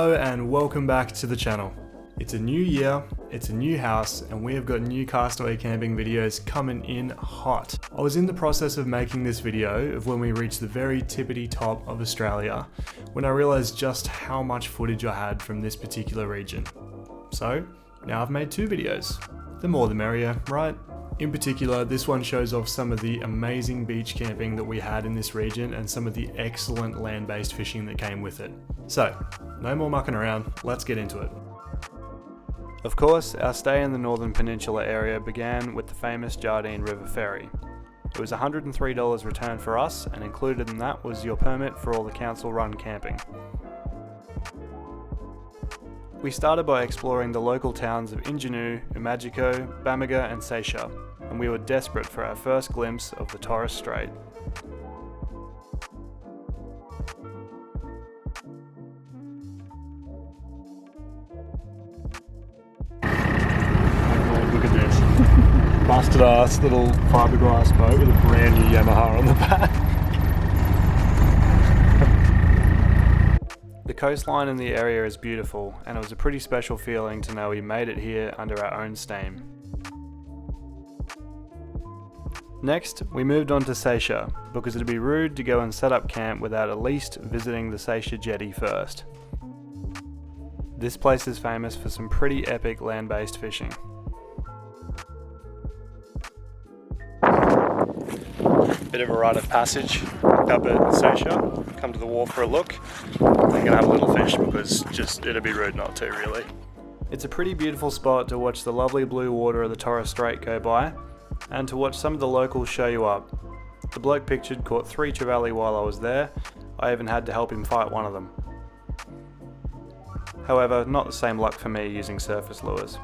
Hello and welcome back to the channel. It's a new year, it's a new house, and we have got new castaway camping videos coming in hot. I was in the process of making this video of when we reached the very tippity top of Australia, when I realised just how much footage I had from this particular region. So, now I've made two videos. The more the merrier, right? In particular, this one shows off some of the amazing beach camping that we had in this region and some of the excellent land-based fishing that came with it. So, no more mucking around, let's get into it. Of course, our stay in the Northern Peninsula Area began with the famous Jardine River Ferry. It was $103 return for us, and included in that was your permit for all the council-run camping. We started by exploring the local towns of Ingenuity, Umagico, Bamaga and Seisia, and we were desperate for our first glimpse of the Torres Strait. Look at this. Busted ass little fiberglass boat with a brand new Yamaha on the back. The coastline in the area is beautiful, and it was a pretty special feeling to know we made it here under our own steam. Next, we moved on to Seisia, because it'd be rude to go and set up camp without at least visiting the Seisia jetty first. This place is famous for some pretty epic land-based fishing. Bit of a rite of passage up at Seisia. Come to the wharf for a look. I'm gonna have a little fish because it'd be rude not to, really. It's a pretty beautiful spot to watch the lovely blue water of the Torres Strait go by, and to watch some of the locals show you up. The bloke pictured caught 3 trevally while I was there. I even had to help him fight one of them. However, not the same luck for me using surface lures.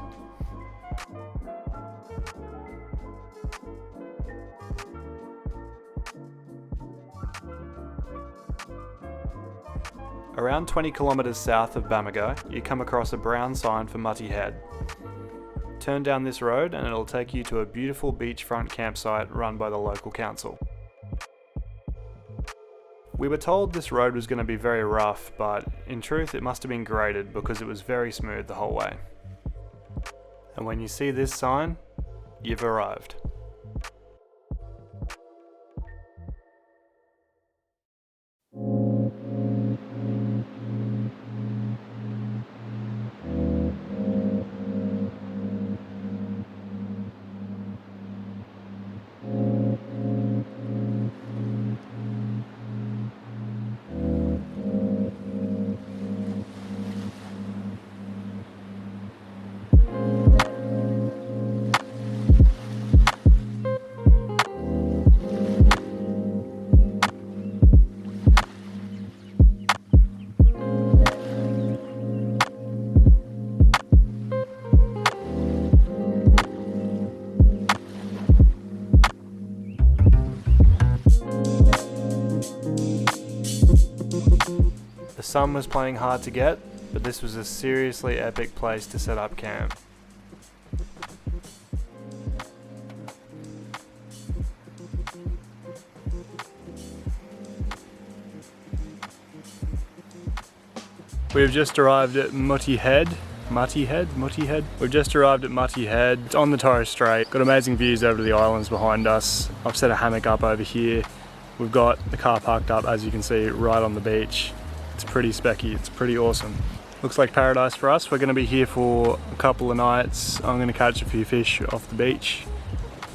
Around 20 kilometres south of Bamaga, you come across a brown sign for Mutty Head. Turn down this road and it'll take you to a beautiful beachfront campsite run by the local council. We were told this road was going to be very rough, but in truth it must have been graded because it was very smooth the whole way. And when you see this sign, you've arrived. The sun was playing hard to get, but this was a seriously epic place to set up camp. We've just arrived at Mutty Head. We've just arrived at Mutty Head. It's on the Torres Strait. Got amazing views over to the islands behind us. I've set a hammock up over here. We've got the car parked up, as you can see, right on the beach. It's pretty specky, it's pretty awesome. Looks like paradise for us. We're going to be here for a couple of nights. I'm going to catch a few fish off the beach,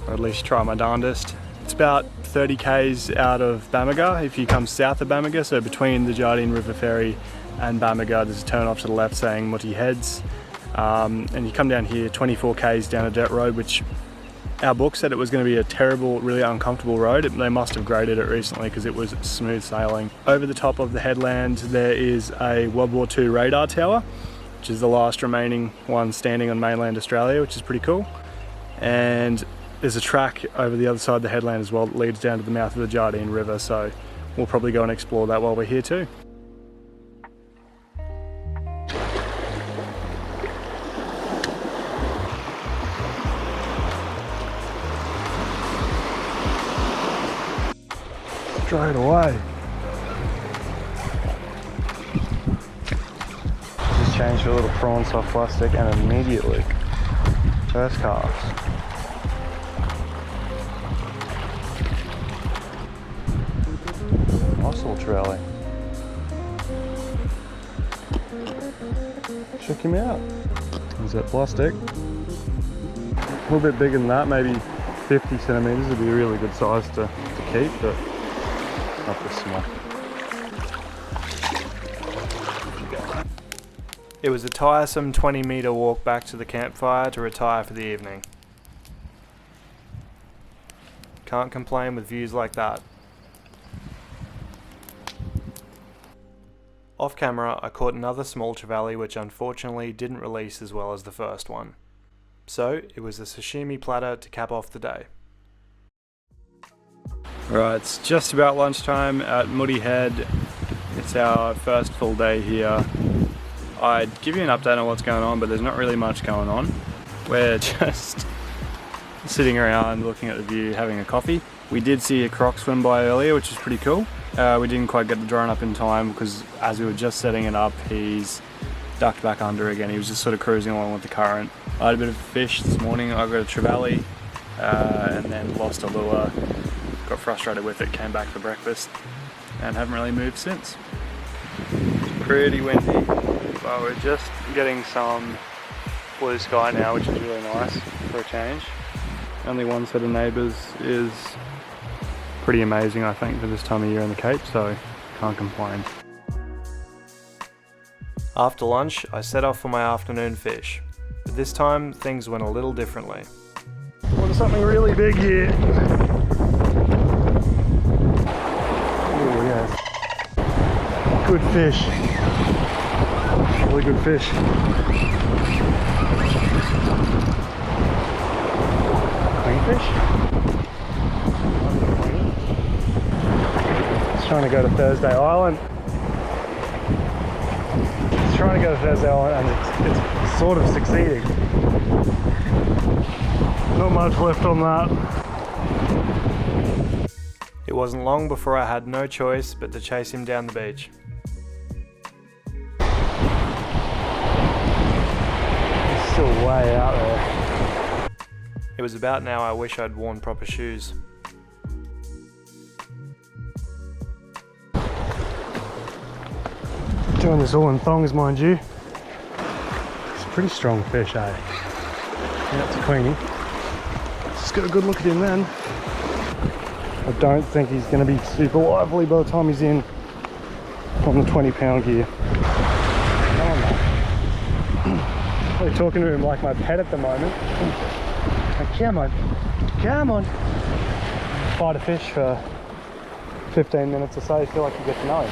or at least try my darndest. It's about 30 k's out of Bamaga if you come south of Bamaga, so between the Jardine River Ferry and Bamaga there's a turn off to the left saying Mutty Heads, and you come down here 24 k's down a dirt road, which our book said it was going to be a terrible, really uncomfortable road. They must have graded it recently because it was smooth sailing. Over the top of the headland there is a World War II radar tower, which is the last remaining one standing on mainland Australia, which is pretty cool. And there's a track over the other side of the headland as well that leads down to the mouth of the Jardine River, so we'll probably go and explore that while we're here too. straight away. Change to a little prawn soft plastic and immediately, first cast. Nice little trevally. Check him out. There's that plastic. A little bit bigger than that, maybe 50 centimeters would be a really good size to keep, but not this small. It was a tiresome 20-metre walk back to the campfire to retire for the evening. Can't complain with views like that. Off camera, I caught another small trevally which unfortunately didn't release as well as the first one. So, it was a sashimi platter to cap off the day. Right, it's just about lunchtime at Mutty Head. It's our first full day here. I'd give you an update on what's going on, but there's not really much going on. We're just sitting around looking at the view, having a coffee. We did see a croc swim by earlier, which is pretty cool. We didn't quite get the drone up in time because as we were just setting it up, he's ducked back under again. He was just sort of cruising along with the current. I had a bit of fish this morning. I got a trevally and then lost a lure. Got frustrated with it, came back for breakfast and haven't really moved since. It's pretty windy. Well, we're just getting some blue sky now, which is really nice for a change. Only one set of neighbours is pretty amazing, I think, for this time of year in the Cape, so can't complain. After lunch, I set off for my afternoon fish, but this time things went a little differently. Well, something really big here. Oh yes. Good fish. Really good fish. Queenfish? It's trying to go to Thursday Island. It's trying to go to Thursday Island and it's sort of succeeding. Not much left on that. It wasn't long before I had no choice but to chase him down the beach. Still way out there. It was about now I wish I'd worn proper shoes. Doing this all in thongs, mind you. It's a pretty strong fish, eh? Yeah, it's a queenie. Just got a good look at him then. I don't think he's going to be super lively by the time he's in on the 20-pound gear. Come on, mate. Probably talking to him like my pet at the moment. Like, come on, come on. Fight a fish for 15 minutes or so, you feel like you get to know him.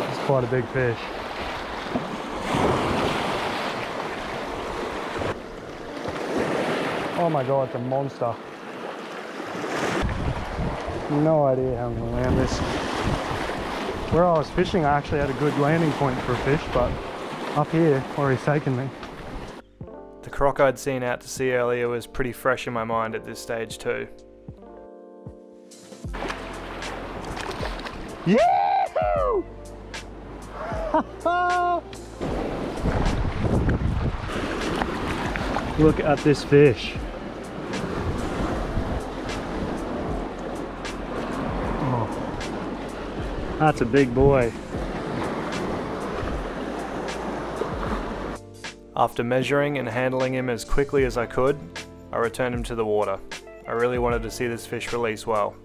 It's quite a big fish. Oh my god, it's a monster. No idea how I'm going to land this. Where I was fishing, I actually had a good landing point for a fish, but up here, where he's taken me. The croc I'd seen out to sea earlier was pretty fresh in my mind at this stage too. Yahoo! Look at this fish. Oh, that's a big boy. After measuring and handling him as quickly as I could, I returned him to the water. I really wanted to see this fish release well.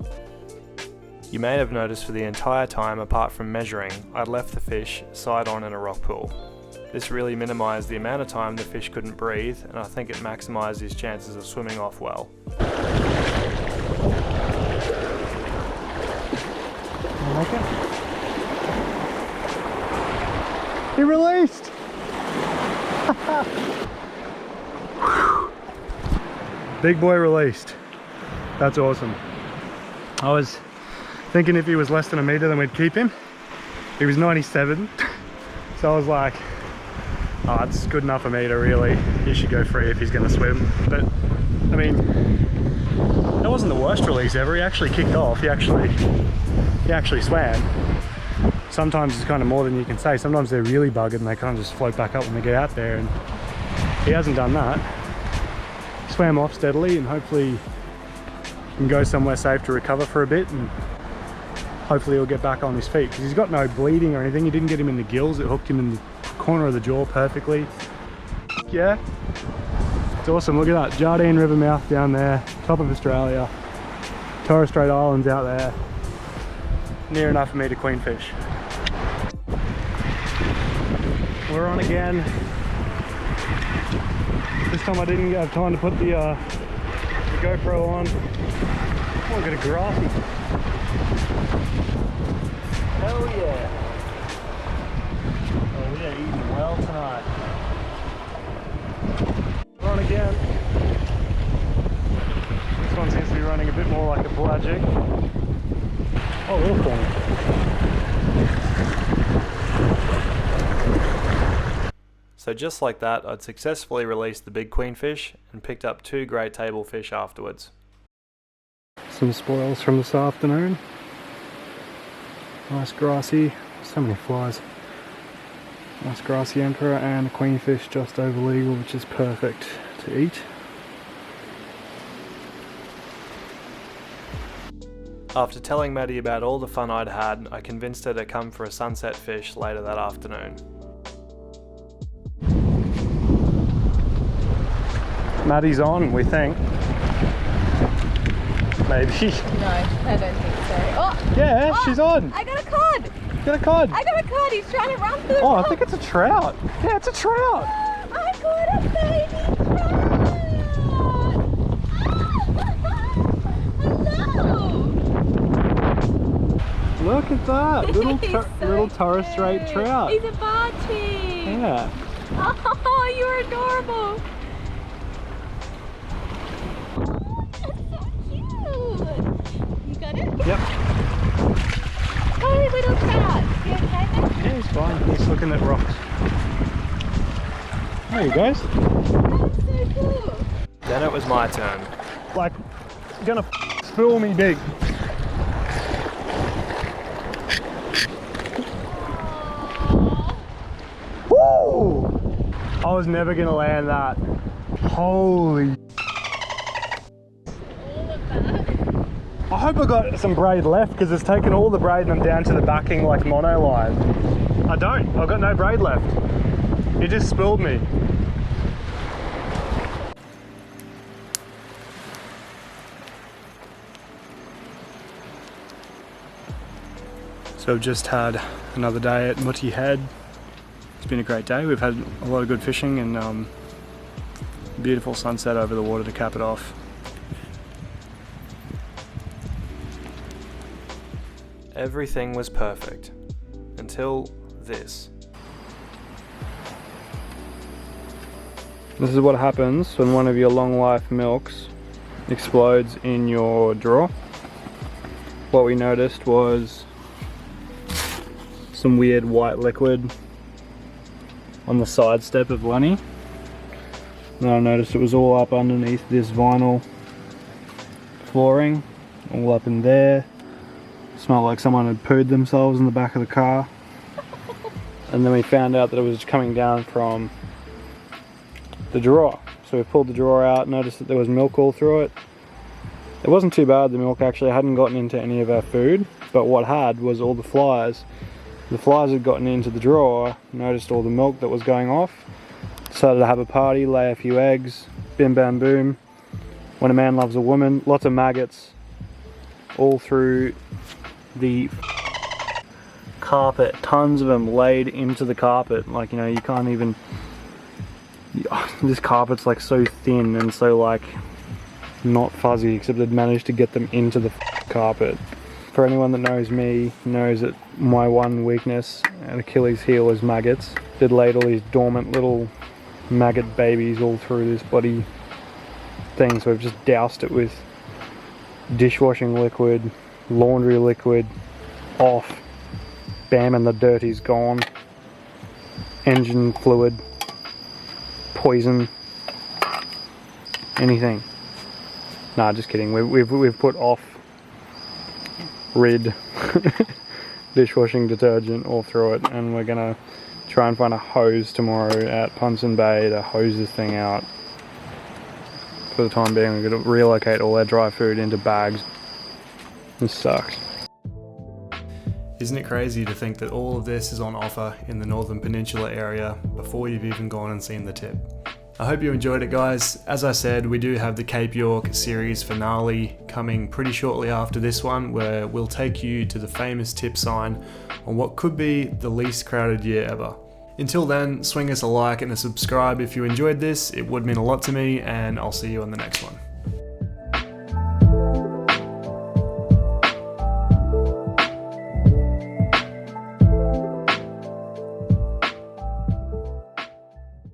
You may have noticed for the entire time, apart from measuring, I'd left the fish side on in a rock pool. This really minimised the amount of time the fish couldn't breathe, and I think it maximised his chances of swimming off well. He released! Big boy released. That's awesome. I was thinking if he was less than a metre then we'd keep him. He was 97, so I was like, oh, it's good enough for me to really, he should go free if he's going to swim. But I mean, that wasn't the worst release ever. He actually kicked off. He actually swam. sometimes it's kind of more than you can say. Sometimes they're really buggered and they kind of just float back up when they get out there, and he hasn't done that. Swam off steadily and hopefully can go somewhere safe to recover for a bit, and hopefully he'll get back on his feet, because he's got no bleeding or anything. He didn't get him in the gills, it hooked him in the corner of the jaw perfectly. Yeah, it's awesome. Look at that Jardine River mouth down there, top of Australia, Torres Strait Islands out there, near enough for me to queenfish. We're on again. This time I didn't have time to put the GoPro on. Oh, I got a grassy. Hell yeah. Oh, we are eating well tonight. We're on again. This one seems to be running a bit more like a pelagic. Oh, little corner. So just like that, I'd successfully released the big queenfish and picked up 2 great table fish afterwards. Some spoils from this afternoon. Nice grassy, so many flies. Nice grassy emperor and a queenfish just over legal, which is perfect to eat. After telling Maddie about all the fun I'd had, I convinced her to come for a sunset fish later that afternoon. Maddie's on, we think. Maybe. No, I don't think so. Oh! Yeah, Oh, she's on. I got a cod! Get a cod. I got a cod! He's trying to run through the Oh, I rock. think it's a trout. Yeah, it's a trout. I got a baby trout! Hello! Look at that. Little, He's so little Torres Strait cute. trout. He's a barchie! Yeah. Oh, you're adorable! You got it? Yep. Oh, little trout. You okay, mate? Yeah, he's fine. He's looking at rocks. There he goes. That's so cool. Then it was my turn. Like, gonna spill me big. Woo! I was never gonna land that. Holy. I hope I got some braid left, because it's taken all the braid and I'm down to the backing like mono line. I don't. I've got no braid left. It just spilled me. So we've just had another day at Mutty Head. It's been a great day. We've had a lot of good fishing and beautiful sunset over the water to cap it off. Everything was perfect. Until this. This is what happens when one of your long life milks explodes in your drawer. What we noticed was some weird white liquid on the side step of Lenny. Then I noticed it was all up underneath this vinyl flooring, all up in there. It smelled like someone had pooed themselves in the back of the car. And then we found out that it was coming down from the drawer. So we pulled the drawer out, noticed that there was milk all through it. It wasn't too bad, the milk actually hadn't gotten into any of our food, but what had was all the flies. The flies had gotten into the drawer, noticed all the milk that was going off, decided to have a party, lay a few eggs, bim bam boom. When a man loves a woman, lots of maggots all through the carpet, tons of them laid into the carpet. Like, you know, you can't even, this carpet's like so thin and so like not fuzzy, except they'd managed to get them into the carpet. For anyone that knows me, knows that my one weakness and Achilles heel is maggots. They'd laid all these dormant little maggot babies all through this bloody thing, so we've just doused it with dishwashing liquid, laundry liquid, off, bam, and the dirty's gone. Engine fluid, poison, anything. Nah, just kidding. We've put off, rid, dishwashing detergent all through it, and we're gonna try and find a hose tomorrow at Punson Bay to hose this thing out. For the time being, we're gonna relocate all our dry food into bags. This sucks. Isn't it crazy to think that all of this is on offer in the Northern Peninsula area before you've even gone and seen the tip? I hope you enjoyed it, guys. As I said, we do have the Cape York series finale coming pretty shortly after this one, where we'll take you to the famous tip sign on what could be the least crowded year ever. Until then, swing us a like and a subscribe if you enjoyed this. It would mean a lot to me, and I'll see you on the next one.